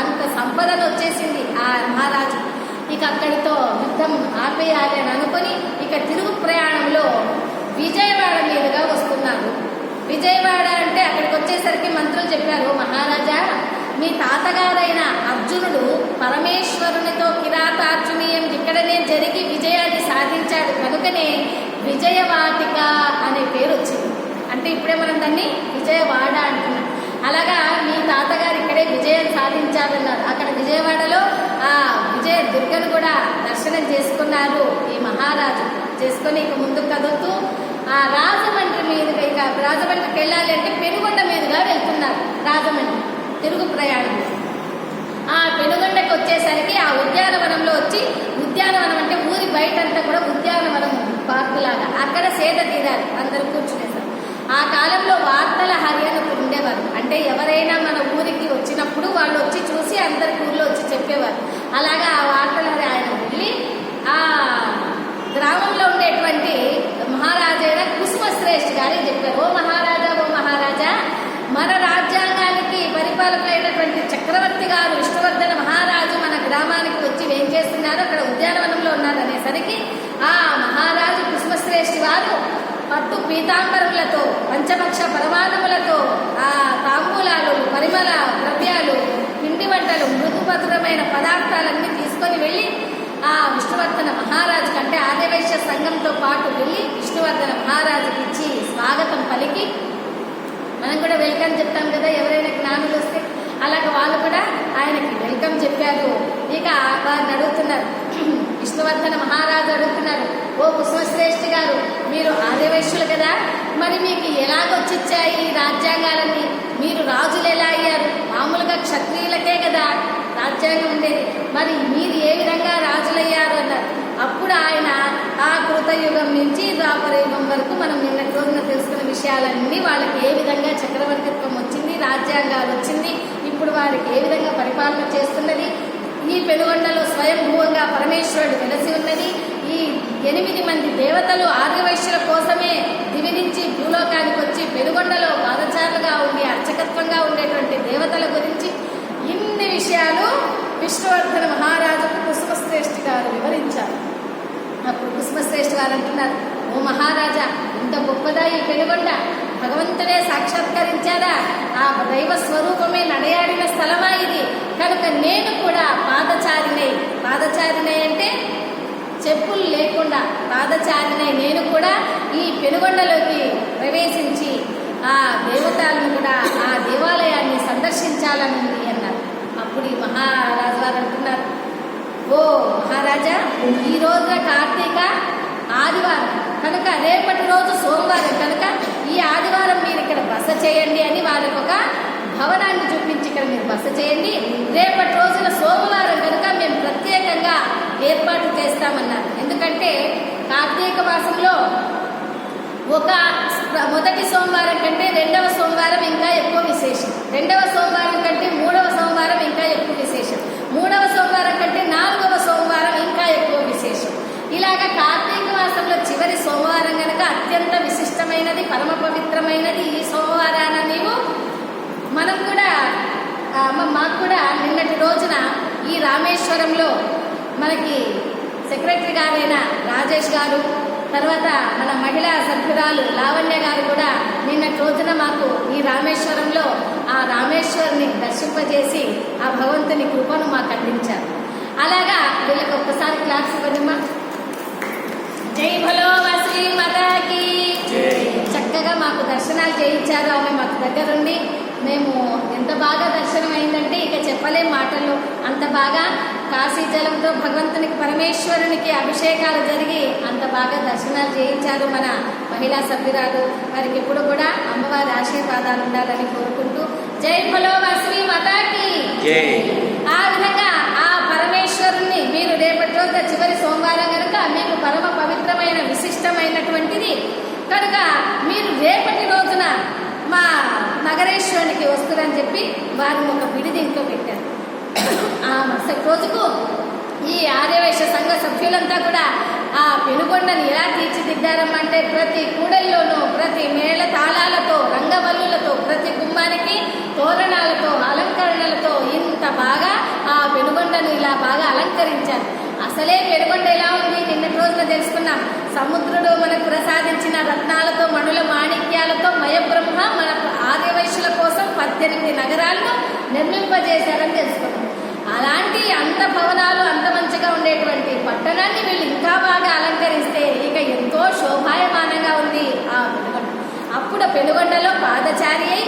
అంత సంపదలు వచ్చేసింది ఆ మహారాజు. ఇక అక్కడితో యుద్ధం ఆపేయాలి అని అనుకుని ఇక తిరుగు ప్రయాణంలో విజయవాడ మీదుగా వస్తున్నారు. విజయవాడ అంటే అక్కడికి వచ్చేసరికి మంత్రులు చెప్పారు, మహారాజా మీ తాతగారైన అర్జునుడు పరమేశ్వరునితో కిరాతార్జునీయం ఇక్కడనే జరిగి విజయాన్ని సాధించాడు కనుకనే విజయవాటిక అనే పేరు వచ్చింది. అంటే ఇప్పుడే మనం దాన్ని విజయవాడ అంటున్నాం. అలాగా మీ తాతగారు ఇక్కడే విజయం సాధించారన్నారు. అక్కడ విజయవాడలో ఆ విజయ దుర్గను కూడా దర్శనం చేసుకున్నారు ఈ మహారాజు. చేసుకుని ఇక ముందుకు కదులుతూ ఆ రాజమండ్రి మీదుగా, ఇక రాజమండ్రికి వెళ్ళాలి అంటే పెనుగొండ మీదుగా వెళ్తున్నారు. రాజమండ్రి తిరుగు ప్రయాణం. ఆ పెనుగొండకి వచ్చేసరికి ఆ ఉద్యానవనంలో వచ్చి, ఉద్యానవనం అంటే ఊరి బయటంతా కూడా ఉద్యానవనం పార్కులాగా, అక్కడ సేద తీరాలి అందరూ కూర్చునేసారు. ఆ కాలంలో వార్తల హరి అని ఉండేవారు. అంటే ఎవరైనా మన ఊరికి వచ్చినప్పుడు వాళ్ళు వచ్చి చూసి అందరికి ఊళ్ళో వచ్చి చెప్పేవారు. అలాగా ఆ వార్తల హరి ఆయన వెళ్ళి ఆ గ్రామంలో ఉండేటువంటి మహారాజైన కుసుమశ్రేష్ఠి గారికి చెప్పారు, ఓ మహారాజా మన రాజ్యాంగానికి పరిపాలకులైనటువంటి చక్రవర్తి గారు విష్ణువర్ధన మహారాజు మన గ్రామానికి వచ్చి ఏం చేస్తున్నారు, అక్కడ ఉద్యానవనంలో ఉన్నారు అనేసరికి ఆ మహారాజు కుసుమశ్రేష్ఠి వారు పట్టు పీతాంబరములతో పంచభక్ష పరమాణములతో ఆ తాంబూలాలు పరిమళ ద్రవ్యాలు పిండి వంటలు మృదుమధురమైన పదార్థాలన్నీ తీసుకొని వెళ్ళి ఆ విష్ణువర్ధన మహారాజు కంటే ఆర్యవైశ్య సంఘంతో పాటు వెళ్ళి విష్ణువర్ధన మహారాజుకి ఇచ్చి స్వాగతం పలికి, మనం కూడా వెల్కమ్ చెప్తాం కదా ఎవరైనా జ్ఞానులు వస్తే, అలాగే వాళ్ళు కూడా ఆయనకి వెల్కమ్ చెప్పారు. ఇక వారిని అడుగుతున్నారు, విష్ణువర్ధన మహారాజు అడుగుతున్నారు, ఓ కుసుమశ్రేష్ఠి గారు మీరు ఆర్యవైశ్యులు కదా, మరి మీకు ఎలాగొచ్చిచ్చాయి ఈ రాజ్యాంగాలన్నీ, మీరు రాజులు ఎలా అయ్యారు, మామూలుగా క్షత్రియులకే కదా రాజ్యాంగం ఉండేది, మరి మీరు ఏ విధంగా రాజులయ్యారు అన్నారు. అప్పుడు ఆయన ఆ కృతయుగం నుంచి ద్వాపరయుగం వరకు మనం నిన్నటి రోజున తెలుసుకున్న విషయాలన్నీ వాళ్ళకి ఏ విధంగా చక్రవర్తిత్వం వచ్చింది, రాజ్యాంగాలు వచ్చింది, ఇప్పుడు వారికి ఏ విధంగా పరిపాలన చేస్తున్నది, ఈ పెనుగొండలో స్వయంభూవంగా పరమేశ్వరుడు వెలసి ఉన్నది, ఈ 8 మంది దేవతలు ఆర్యవైశ్యుల కోసమే దివి నుంచి భూలోకానికి వచ్చి పెనుగొండలో పాదచారులుగా ఉండి అర్చకత్వంగా ఉండేటువంటి దేవతల గురించి ఇన్ని విషయాలు విష్ణువర్ధన మహారాజుకు కుసుమశ్రేష్ఠి గారు వివరించారు. అప్పుడు కుసుమశ్రేష్ఠి గారు అంటున్నారు, ఓ మహారాజా ఇంత గొప్పదా ఈ పెనుగొండ, భగవంతుడే సాక్షాత్కరించారా, ఆ దైవ స్వరూపమే నడయాడిన స్థలమా ఇది, కనుక నేను కూడా పాదచారినై అంటే చెప్పులు లేకుండా పాదచారినై నేను కూడా ఈ పెనుగొండలోకి ప్రవేశించి ఆ దేవతలను కూడా ఆ దేవాలయాన్ని సందర్శించాలనుంది అన్నారు. అప్పుడు ఈ మహారాజు వారు అంటున్నారు, ఓ మహారాజా ఈ రోజున కార్తీక ఆదివారం కనుక రేపటి రోజు సోమవారం కనుక ఈ ఆదివారం మీరు ఇక్కడ బస చేయండి అని వాళ్ళకి ఒక భవనాన్ని చూపించి ఇక్కడ మీరు బస చేయండి, రేపటి రోజున సోమవారం కనుక మేము ప్రత్యేకంగా ఏర్పాటు చేస్తామన్నారు. ఎందుకంటే కార్తీక మాసంలో మొదటి సోమవారం కంటే 2వ సోమవారం ఇంకా ఎక్కువ విశేషం, 2వ సోమవారం కంటే 3వ సోమవారం ఇంకా ఎక్కువ విశేషం, 3వ సోమవారం కంటే 4వ సోమవారం ఇంకా ఎక్కువ విశేషం. ఇలాగా కార్తీక మాసంలో చివరి సోమవారం కనుక అత్యంత విశిష్టమైనది, పరమ పవిత్రమైనది. ఈ సోమవారాన నీవు మనం కూడా మాకు కూడా నిన్నటి రోజున ఈ రామేశ్వరంలో మనకి సెక్రటరీ గారైన రాజేష్ గారు, తర్వాత మన మహిళా సభ్యురాలు లావణ్య గారు కూడా నిన్నటి రోజున మాకు ఈ రామేశ్వరంలో ఆ రామేశ్వరుని దర్శింపజేసి ఆ భగవంతుని కృపను మాకు అందించారు. అలాగా వీళ్ళకి ఒక్కసారి క్లాస్ ఇవ్వదమ్మా. జై భలో శ్రీ మాతాకి. చక్కగా మాకు దర్శనాలు చేయించారు ఆమె మాకు దగ్గరుండి. మేము ఎంత బాగా దర్శనం అయిందంటే ఇక చెప్పలేం మాటల్లో, అంత బాగా కాశీ జలంతో భగవంతునికి పరమేశ్వరునికి అభిషేకాలు జరిగి అంత బాగా దర్శనాలు చేయించారు మన మహిళా సభ్యురాలు. వారికి ఎప్పుడు కూడా అమ్మవారి ఆశీర్వాదాలు ఉండాలని కోరుకుంటూ జై భలో శ్రీ మాతాకి. ఆ విధంగా ఆ పరమేశ్వరుణ్ణి మీరు రేపటి రోజున చివరి సోమవారం కనుక మీకు పరమ పవిత్రమైన విశిష్టమైనటువంటిది కనుక మీరు రేపటి రోజున మా నగరేశ్వరునికి వస్తుందని చెప్పి వారిని ఒక విడిది ఇంట్లో పెట్టారు. ఆ మరుసటి రోజుకు ఈ ఆర్యవైశ్య సంఘ సభ్యులంతా కూడా ఆ పెనుగొండని ఎలా తీర్చిదిద్దారమ్మంటే ప్రతి కూడల్లోనూ ప్రతి మేళ తాళాలతో రంగవల్లులతో ప్రతి గుమ్మానికి తోరణాలతో అలంకరణలతో ఇంత బాగా అలంకరించారు. అసలే పెనుగొండ ఎలా ఉంది నిన్నటి రోజున తెలుసుకున్నాం. సముద్రుడు మనకు ప్రసాదించిన రత్నాలతో మణుల మాణిక్యాలతో మయబ్రహ్మ మన ఆర్యవైశ్యుల కోసం 18 నగరాలను నిర్మింపజేశారని తెలుసుకున్నాం. అలాంటి అంత భవనాలు అంత మంచిగా ఉండేటువంటి పట్టణాన్ని వీళ్ళు ఇంకా బాగా అలంకరిస్తే ఇక ఎంతో శోభాయమానంగా ఉంది ఆ పెనుగొండ. అప్పుడు పెనుగొండలో పాదచారి అయి